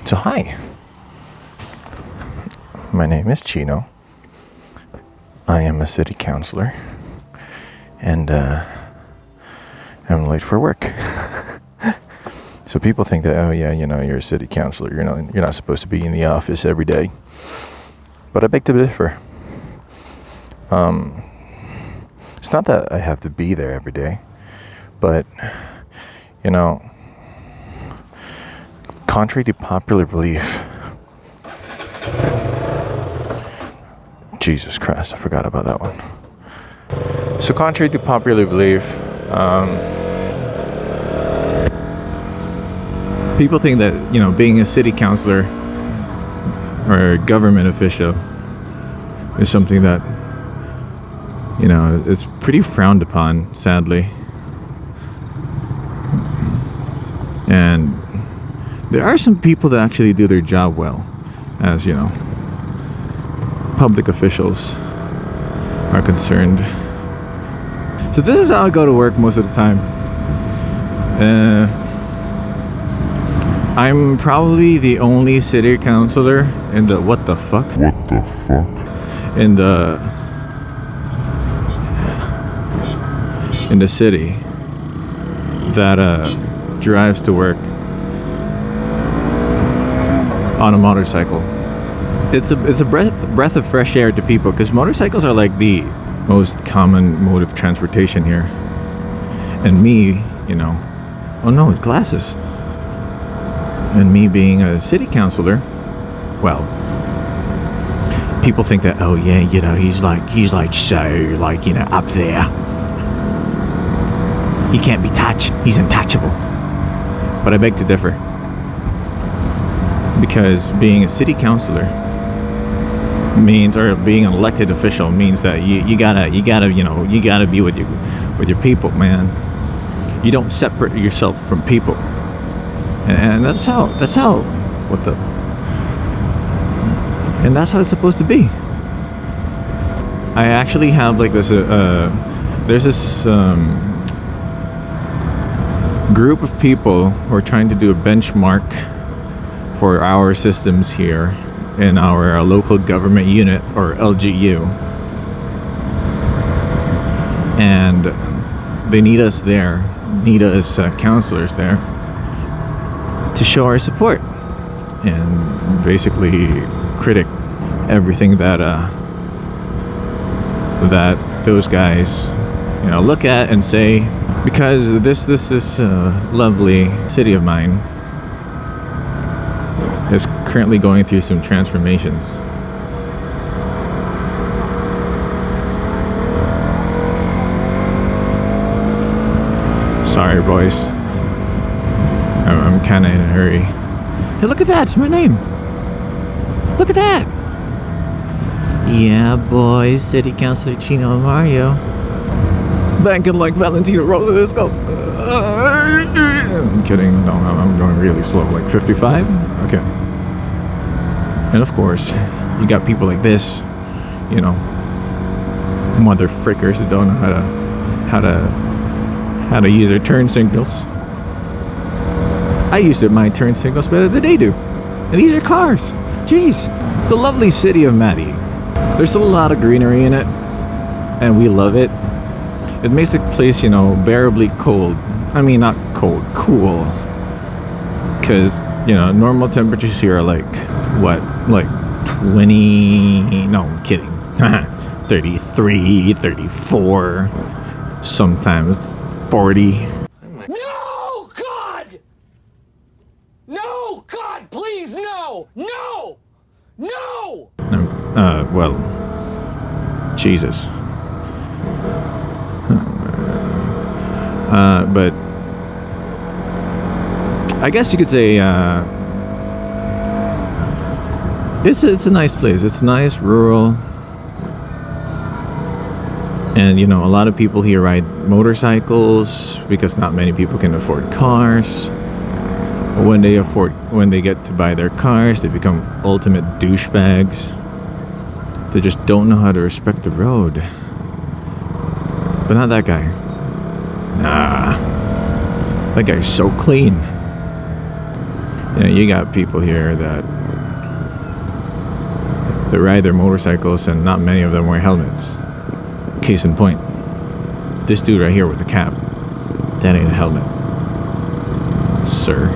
So hi, my name is Cheeno. I am a city councilor, and I'm late for work. So people think that, oh yeah, you're a city councilor. You're not supposed to be in the office every day. But I beg to differ. It's not that I have to be there every day, but contrary to popular belief, Jesus Christ, I forgot about that one. So contrary to popular belief, people think that, being a city councilor or a government official is something that, it's pretty frowned upon, sadly. And there are some people that actually do their job well, as public officials are concerned. So this is how I go to work most of the time. I'm probably the only city councilor in the what the fuck in the city that drives to work on a motorcycle. It's a breath of fresh air to people, because motorcycles are like the most common mode of transportation here. And me, oh no, glasses. And me being a city councilor, well, people think that, oh yeah, he's like so up there. He can't be touched. He's untouchable. But I beg to differ, because being a city councilor means, or being an elected official means, that you gotta be with your people, man. You don't separate yourself from people, and that's how it's supposed to be. I actually have like this there's this group of people who are trying to do a benchmark for our systems here in our local government unit, or LGU, and they need us counselors there to show our support and basically critic everything that those guys look at and say, because this lovely city of mine is currently going through some transformations. Sorry, boys. I'm kind of in a hurry. Hey, look at that! It's my name. Look at that! Yeah, boys. City Councilor Cheeno Almario. Banking like Valentino Rossi. Let's go. I'm kidding. No, I'm going really slow. Like 55? Okay. And of course, you got people like this, mother frickers that don't know how to use their turn signals. I used my turn signals better than they do. And these are cars. Jeez. The lovely city of Matty. There's a lot of greenery in it, and we love it. It makes the place, bearably cold. I mean, not cold, cool. Because, normal temperatures here are like, what? Like 20... No, I'm kidding. 33, 34, sometimes 40. No, God! No, God, please, no! No! No! Well, Jesus. But I guess you could say it's a nice place. It's nice, rural, and a lot of people here ride motorcycles because not many people can afford cars. When they get to buy their cars, they become ultimate douchebags. They just don't know how to respect the road. But not that guy. Nah, that guy's so clean. You got people here that ride their motorcycles, and not many of them wear helmets. Case in point, this dude right here with the cap, that ain't a helmet, sir.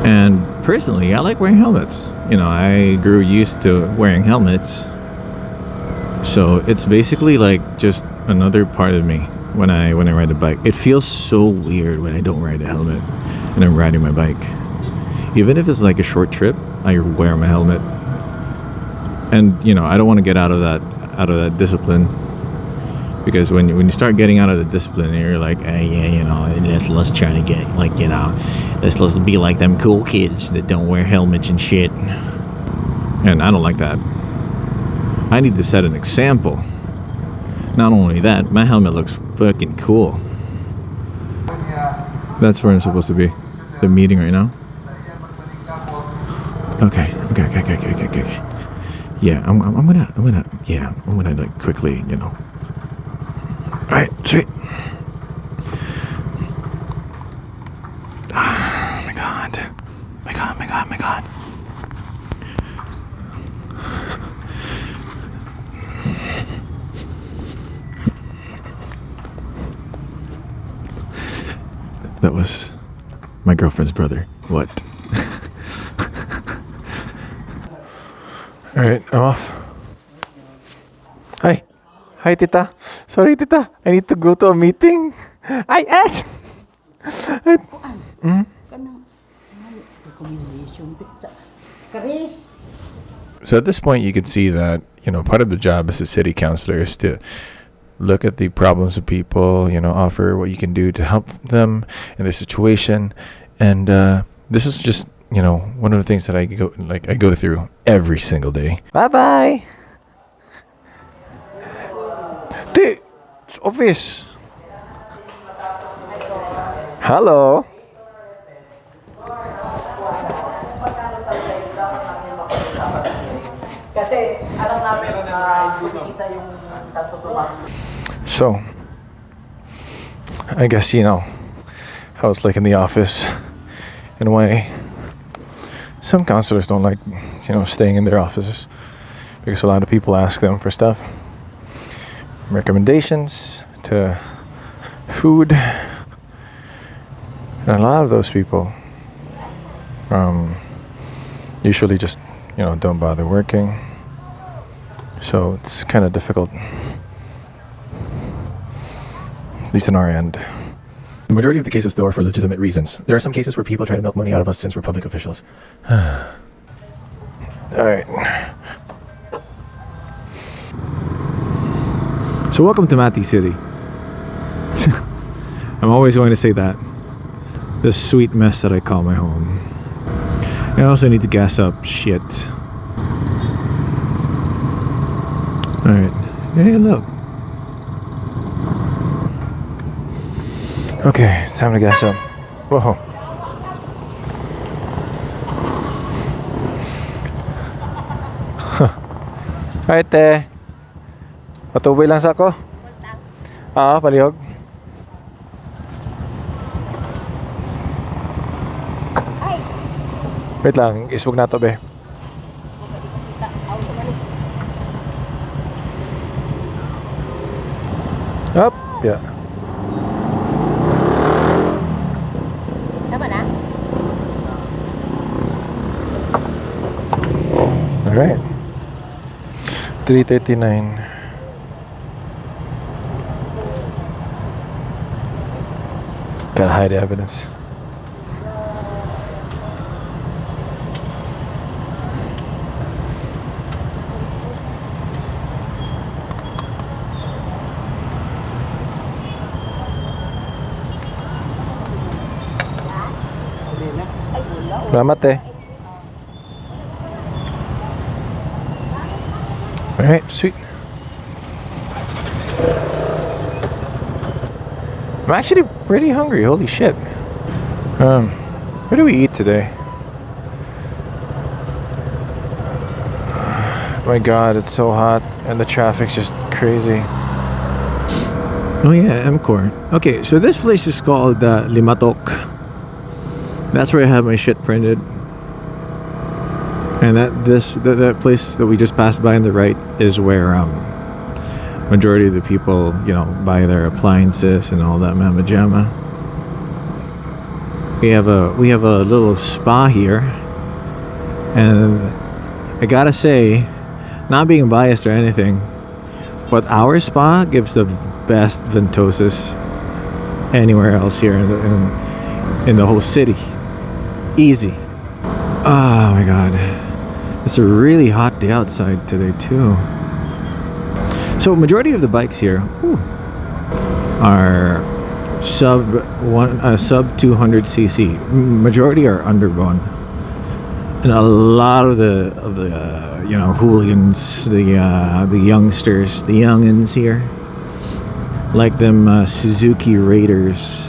And personally, I like wearing helmets. I grew used to wearing helmets, so it's basically like just another part of me when I ride a bike. It feels so weird when I don't ride a helmet and I'm riding my bike. Even if it's like a short trip, I wear my helmet. And I don't want to get out of that discipline, because when you start getting out of the discipline, you're like, hey, yeah, let's try to get like, let's be like them cool kids that don't wear helmets and shit. And I don't like that. I need to set an example. Not only that, my helmet looks fucking cool. That's where I'm supposed to be. The meeting right now. Okay. Yeah, I'm gonna like quickly, Alright, sweet. Oh my god. That was my girlfriend's brother. What? Alright, I'm off. Hi, Tita. Sorry, Tita. I need to go to a meeting. So at this point, you can see that, part of the job as a city councilor is to look at the problems of people, offer what you can do to help them in their situation. And this is just, one of the things that I go through every single day. Bye-bye. Dude, it's obvious. Hello. So, I guess how it's like in the office. In a way, some counselors don't like, staying in their offices, because a lot of people ask them for stuff, recommendations to food, and a lot of those people usually just don't bother working. So it's kind of difficult, at least on our end. The majority of the cases, though, are for legitimate reasons. There are some cases where people try to milk money out of us since we're public officials. Alright. So welcome to Mati City. I'm always going to say that. This sweet mess that I call my home. I also need to gas up shit. Alright. Hey, look. Okay, it's time to gas up. Whoa. Hi, te. Patubay lang sa ako? Palihog. Wait lang, iswag na to, be. Up, yeah. Alright. 3:39. Gotta hide evidence. Salamat eh. Alright, sweet. I'm actually pretty hungry, holy shit. Where do we eat today? My god, it's so hot and the traffic's just crazy. Oh yeah, MCOR. Okay, so this place is called Limatok. That's where I have my shit printed. And that place that we just passed by on the right is where majority of the people, you know, buy their appliances and all that mamma jamma. We have a little spa here, and I gotta say, not being biased or anything, but our spa gives the best ventosis anywhere else here in the whole city. Easy. Oh my god, it's a really hot day outside today too. So majority of the bikes here are sub 200cc. Majority are underbone, and a lot of the you know, hooligans, the youngsters, the youngins here, like them Suzuki Raiders,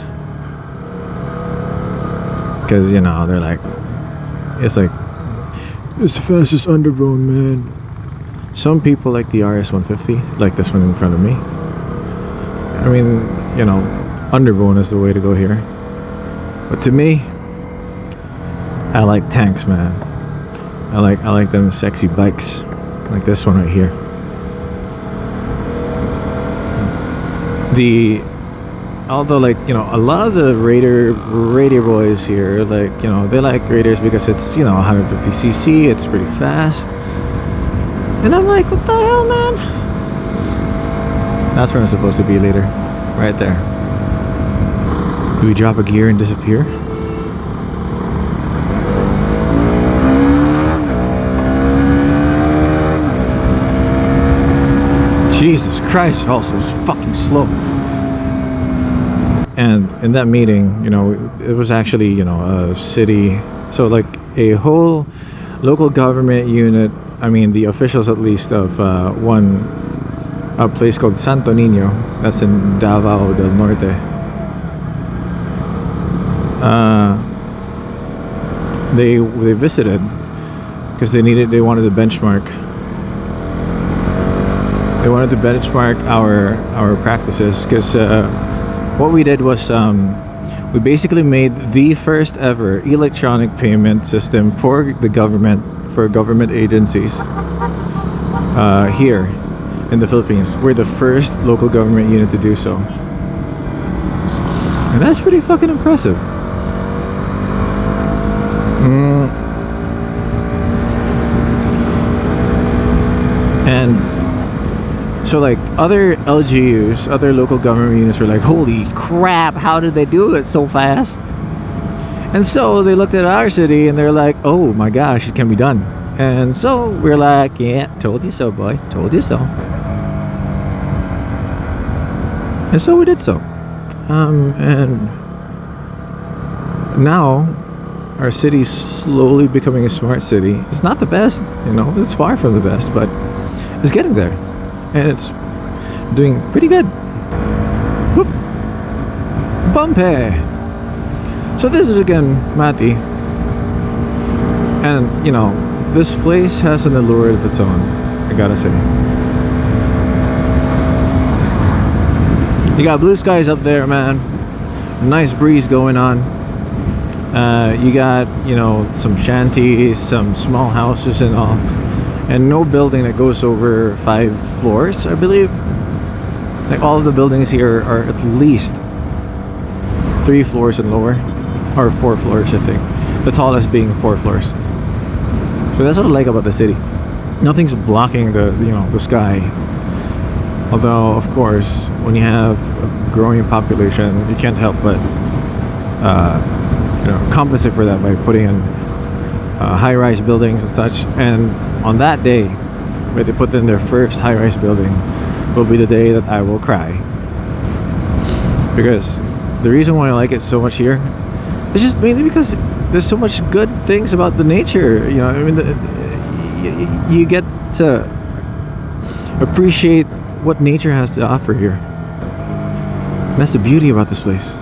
because you know they're like, it's like, it's the fastest underbone, man. Some people like the RS150, like this one in front of me. I mean, you know, underbone is the way to go here. But to me, I like tanks, man. I like them sexy bikes, like this one right here. Although, like, you know, a lot of the Raider boys here, like, you know, they like Raiders because it's, you know, 150cc, it's pretty fast. And I'm like, what the hell, man? That's where I'm supposed to be later. Right there. Do we drop a gear and disappear? Jesus Christ, also it's fucking slow. And in that meeting, you know, it was actually, you know, a city, so like a whole local government unit, I mean the officials at least of a place called Santo Niño, that's in Davao del Norte. They visited because they wanted to benchmark. They wanted to benchmark our practices, because what we did was we basically made the first ever electronic payment system for the government, for government agencies here in the Philippines. We're the first local government unit to do so, and that's pretty fucking impressive. And so like other LGUs, other local government units were like, holy crap, how did they do it so fast? And so they looked at our city and they're like, oh my gosh, it can be done. And so we're like, yeah, told you so, boy, told you so. And so we did so. And now our city's slowly becoming a smart city. It's not the best, you know, it's far from the best, but it's getting there. And it's doing pretty good. Whoop. Bumpy. So this is again Mati, and you know, this place has an allure of its own, I gotta say. You got blue skies up there, man, nice breeze going on. You got, you know, some shanties, some small houses and all, and no building that goes over 5 floors, I believe. Like all of the buildings here are at least 3 floors and lower, or 4 floors, I think. The tallest being 4 floors. So that's what I like about the city. Nothing's blocking the, you know, the sky. Although, of course, when you have a growing population, you can't help but you know, compensate for that by putting in high-rise buildings and such. And on that day where they put in their first high-rise building will be the day that I will cry, because the reason why I like it so much here is just mainly because there's so much good things about the nature, you know. I mean, you get to appreciate what nature has to offer here, and that's the beauty about this place.